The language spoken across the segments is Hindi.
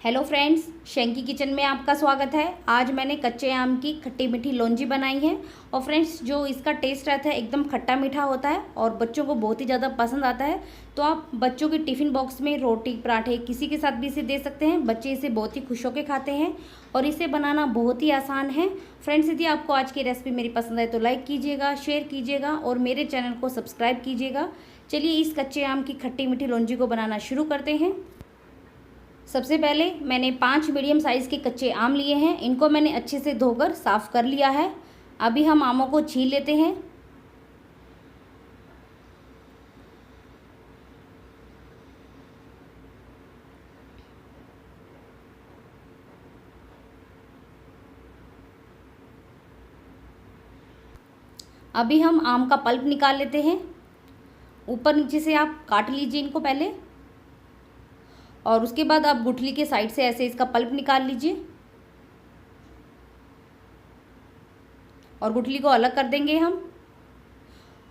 हेलो फ्रेंड्स, शंकी किचन में आपका स्वागत है। आज मैंने कच्चे आम की खट्टी मीठी लौंजी बनाई है। और फ्रेंड्स, जो इसका टेस्ट रहता है एकदम खट्टा मीठा होता है और बच्चों को बहुत ही ज़्यादा पसंद आता है। तो आप बच्चों के टिफ़िन बॉक्स में रोटी पराठे किसी के साथ भी इसे दे सकते हैं। बच्चे इसे बहुत ही खुश होकर खाते हैं और इसे बनाना बहुत ही आसान है। फ्रेंड्स, यदि आपको आज की रेसिपी मेरी पसंद आए तो लाइक कीजिएगा, शेयर कीजिएगा और मेरे चैनल को सब्सक्राइब कीजिएगा। चलिए इस कच्चे आम की खट्टी मीठी लौंजी को बनाना शुरू करते हैं। सबसे पहले मैंने 5 मीडियम साइज़ के कच्चे आम लिए हैं। इनको मैंने अच्छे से धोकर साफ़ कर लिया है। अभी हम आमों को छील लेते हैं। अभी हम आम का पल्प निकाल लेते हैं। ऊपर नीचे से आप काट लीजिए इनको पहले, और उसके बाद आप गुठली के साइड से ऐसे इसका पल्प निकाल लीजिए और गुठली को अलग कर देंगे हम।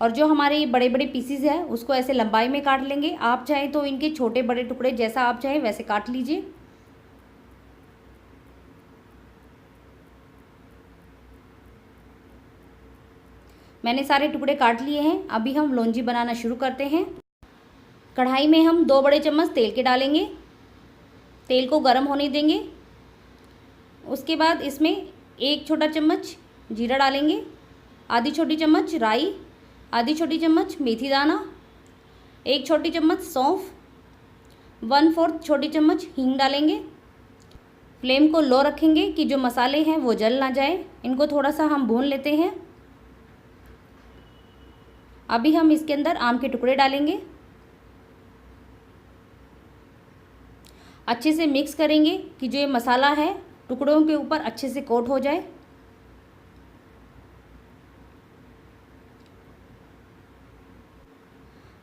और जो हमारे ये बड़े बड़े पीसीज है उसको ऐसे लंबाई में काट लेंगे। आप चाहे तो इनके छोटे बड़े टुकड़े जैसा आप चाहे वैसे काट लीजिए। मैंने सारे टुकड़े काट लिए हैं। अभी हम लौंजी बनाना शुरू करते हैं। कढ़ाई में हम 2 बड़े चम्मच तेल के डालेंगे। तेल को गर्म होने देंगे। उसके बाद इसमें 1 छोटा चम्मच जीरा डालेंगे, आधी छोटी चम्मच राई, आधी छोटी चम्मच मेथी दाना, 1 छोटी चम्मच सौंफ, 1/4 छोटी चम्मच हींग डालेंगे। फ्लेम को लो रखेंगे कि जो मसाले हैं वो जल ना जाए। इनको थोड़ा सा हम भून लेते हैं। अभी हम इसके अंदर आम के टुकड़े डालेंगे। अच्छे से मिक्स करेंगे कि जो ये मसाला है टुकड़ों के ऊपर अच्छे से कोट हो जाए।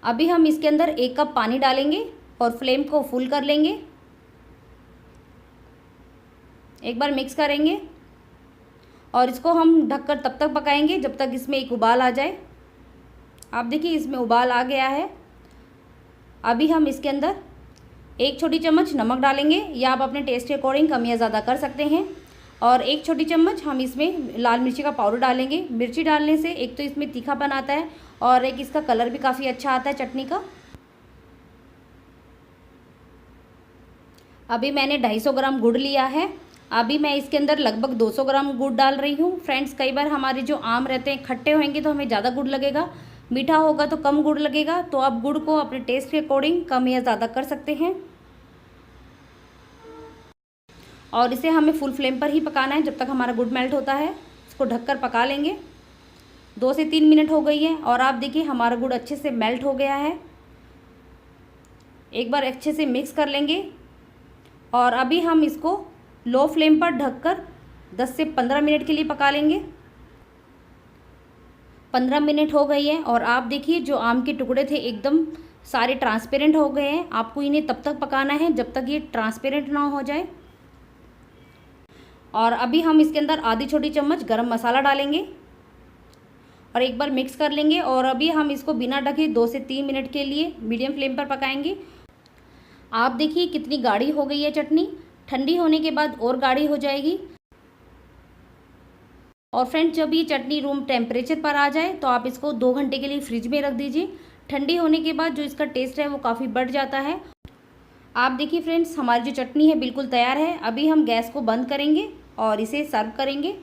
अभी हम इसके अंदर 1 कप पानी डालेंगे और फ्लेम को फुल कर लेंगे। एक बार मिक्स करेंगे और इसको हम ढककर तब तक पकाएंगे जब तक इसमें एक उबाल आ जाए। आप देखिए इसमें उबाल आ गया है। अभी हम इसके अंदर 1 छोटी चम्मच नमक डालेंगे, या आप अपने टेस्ट के अकॉर्डिंग कम या ज़्यादा कर सकते हैं। और 1 छोटी चम्मच हम इसमें लाल मिर्ची का पाउडर डालेंगे। मिर्ची डालने से एक तो इसमें तीखापन आता है और एक इसका कलर भी काफ़ी अच्छा आता है चटनी का। अभी मैंने 250 ग्राम गुड़ लिया है। अभी मैं इसके अंदर लगभग 200 ग्राम गुड़ डाल रही हूँ। फ्रेंड्स, कई बार हमारे जो आम रहते हैं खट्टे होंगे तो हमें ज़्यादा गुड़ लगेगा, मीठा होगा तो कम गुड़ लगेगा। तो आप गुड़ को अपने टेस्ट के अकॉर्डिंग कम या ज़्यादा कर सकते हैं। और इसे हमें फुल फ्लेम पर ही पकाना है जब तक हमारा गुड़ मेल्ट होता है। इसको ढककर पका लेंगे। 2 से 3 मिनट हो गई है और आप देखिए हमारा गुड़ अच्छे से मेल्ट हो गया है। एक बार अच्छे से मिक्स कर लेंगे और अभी हम इसको लो फ्लेम पर ढककर 10 से 15 मिनट के लिए पका लेंगे। 15 मिनट हो गई है और आप देखिए जो आम के टुकड़े थे एकदम सारे ट्रांसपेरेंट हो गए हैं। आपको इन्हें तब तक पकाना है जब तक ये ट्रांसपेरेंट ना हो जाए। और अभी हम इसके अंदर आधी छोटी चम्मच गरम मसाला डालेंगे और एक बार मिक्स कर लेंगे। और अभी हम इसको बिना ढके 2 से 3 मिनट के लिए मीडियम फ्लेम पर पकाएंगे। आप देखिए कितनी गाढ़ी हो गई है चटनी। ठंडी होने के बाद और गाढ़ी हो जाएगी। और फ्रेंड्स, जब ये चटनी रूम टेम्परेचर पर आ जाए तो आप इसको 2 घंटे के लिए फ्रिज में रख दीजिए। ठंडी होने के बाद जो इसका टेस्ट है वो काफ़ी बढ़ जाता है। आप देखिए फ्रेंड्स, हमारी जो चटनी है बिल्कुल तैयार है। अभी हम गैस को बंद करेंगे और इसे सर्व करेंगे।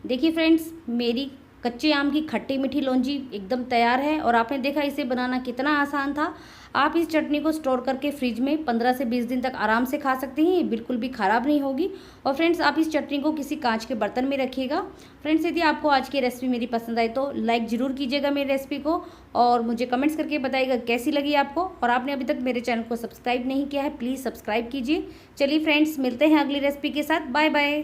देखिए फ्रेंड्स, मेरी कच्चे आम की खट्टी मीठी लौंजी एकदम तैयार है और आपने देखा इसे बनाना कितना आसान था। आप इस चटनी को स्टोर करके फ्रिज में 15 से 20 दिन तक आराम से खा सकते हैं। ये बिल्कुल भी ख़राब नहीं होगी। और फ्रेंड्स, आप इस चटनी को किसी कांच के बर्तन में रखिएगा। फ्रेंड्स, यदि आपको आज की रेसिपी मेरी पसंद आए तो लाइक ज़रूर कीजिएगा मेरी रेसिपी को और मुझे कमेंट्स करके बताइएगा कैसी लगी आपको। और आपने अभी तक मेरे चैनल को सब्सक्राइब नहीं किया है, प्लीज़ सब्सक्राइब कीजिए। चलिए फ्रेंड्स, मिलते हैं अगली रेसिपी के साथ। Bye bye.